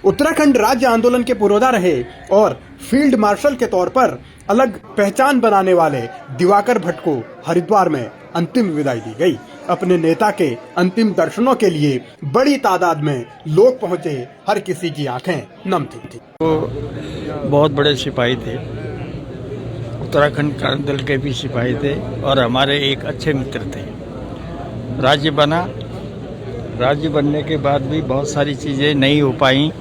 उत्तराखंड राज्य आंदोलन के पुरोधा रहे और फील्ड मार्शल के तौर पर अलग पहचान बनाने वाले दिवाकर भट्ट को हरिद्वार में अंतिम विदाई दी गई। अपने नेता के अंतिम दर्शनों के लिए बड़ी तादाद में लोग पहुंचे, हर किसी की आंखें नम थी। वो बहुत बड़े सिपाही थे, उत्तराखंड क्रांति दल के भी सिपाही थे और हमारे एक अच्छे मित्र थे। राज्य बना, राज्य बनने के बाद भी बहुत सारी चीज़ें नहीं हो पाई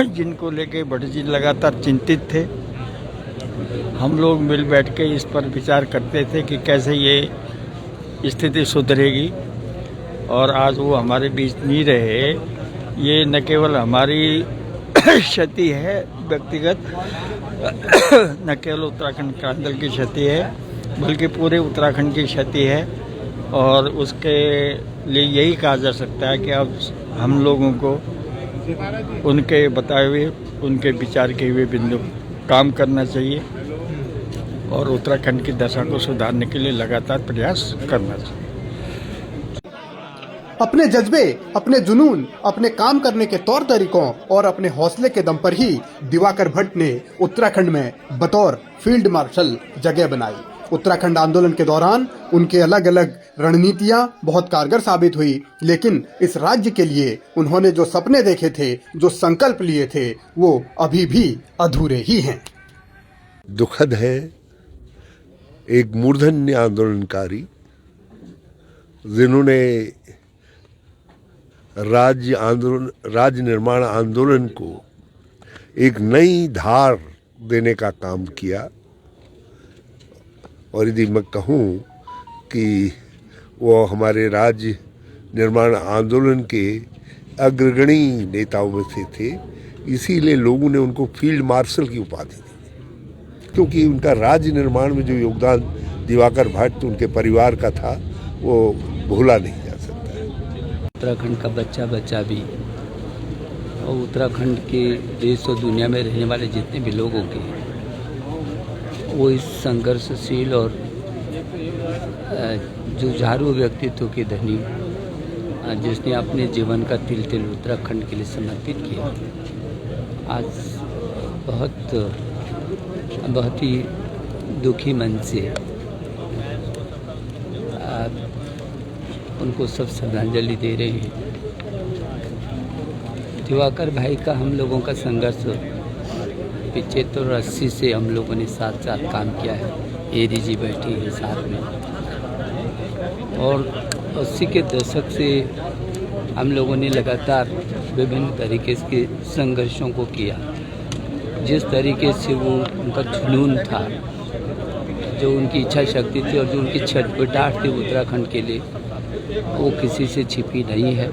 जिनको लेके भट्ट जी लगातार चिंतित थे। हम लोग मिल बैठ के इस पर विचार करते थे कि कैसे ये स्थिति सुधरेगी, और आज वो हमारे बीच नहीं रहे। ये न केवल हमारी क्षति है व्यक्तिगत, न केवल उत्तराखंड क्रांति दल की क्षति है बल्कि पूरे उत्तराखंड की क्षति है। और उसके लिए यही कहा जा सकता है कि अब हम लोगों को उनके बताए हुए, उनके विचार के हुए बिंदु काम करना चाहिए और उत्तराखंड की दशा को सुधारने के लिए लगातार प्रयास करना चाहिए। अपने जज्बे, अपने जुनून, अपने काम करने के तौर तरीकों और अपने हौसले के दम पर ही दिवाकर भट्ट ने उत्तराखंड में बतौर फील्ड मार्शल जगह बनाई। उत्तराखंड आंदोलन के दौरान उनके अलग अलग रणनीतियां बहुत कारगर साबित हुई, लेकिन इस राज्य के लिए उन्होंने जो सपने देखे थे, जो संकल्प लिए थे, वो अभी भी अधूरे ही हैं। दुखद है, एक मूर्धन्य आंदोलनकारी जिन्होंने राज्य निर्माण आंदोलन को एक नई धार देने का काम किया। और यदि मैं कहूँ कि वो हमारे राज्य निर्माण आंदोलन के अग्रगणी नेताओं में से थे, इसीलिए लोगों ने उनको फील्ड मार्शल की उपाधि दी, क्योंकि उनका राज्य निर्माण में जो योगदान दिवाकर भट्ट उनके परिवार का था वो भूला नहीं जा सकता है। उत्तराखंड का बच्चा भी और उत्तराखंड के देश और दुनिया में रहने वाले जितने भी लोग होंगे वो इस संघर्षशील और जुझारू व्यक्तित्व के धनी, जिसने अपने जीवन का तिल तिल उत्तराखंड के लिए समर्पित किया, आज बहुत ही दुखी मन से उनको सब श्रद्धांजलि दे रहे हैं। दिवाकर भाई का हम लोगों का संघर्ष 75-80 से हम लोगों ने साथ साथ काम किया है। एडी जी बैठी है साथ में, और 80 के दशक से हम लोगों ने लगातार विभिन्न तरीके के संघर्षों को किया। जिस तरीके से वो उनका जुनून था, जो उनकी इच्छा शक्ति थी और जो उनकी छटपटाहट थी उत्तराखंड के लिए, वो किसी से छिपी नहीं है।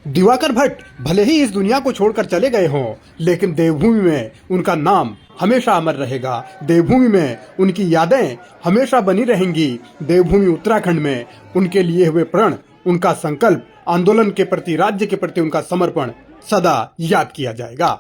दिवाकर भट्ट भले ही इस दुनिया को छोड़कर चले गए हों, लेकिन देवभूमि में उनका नाम हमेशा अमर रहेगा। देवभूमि में उनकी यादें हमेशा बनी रहेंगी। देवभूमि उत्तराखंड में उनके लिए हुए प्रण, उनका संकल्प, आंदोलन के प्रति, राज्य के प्रति उनका समर्पण सदा याद किया जाएगा।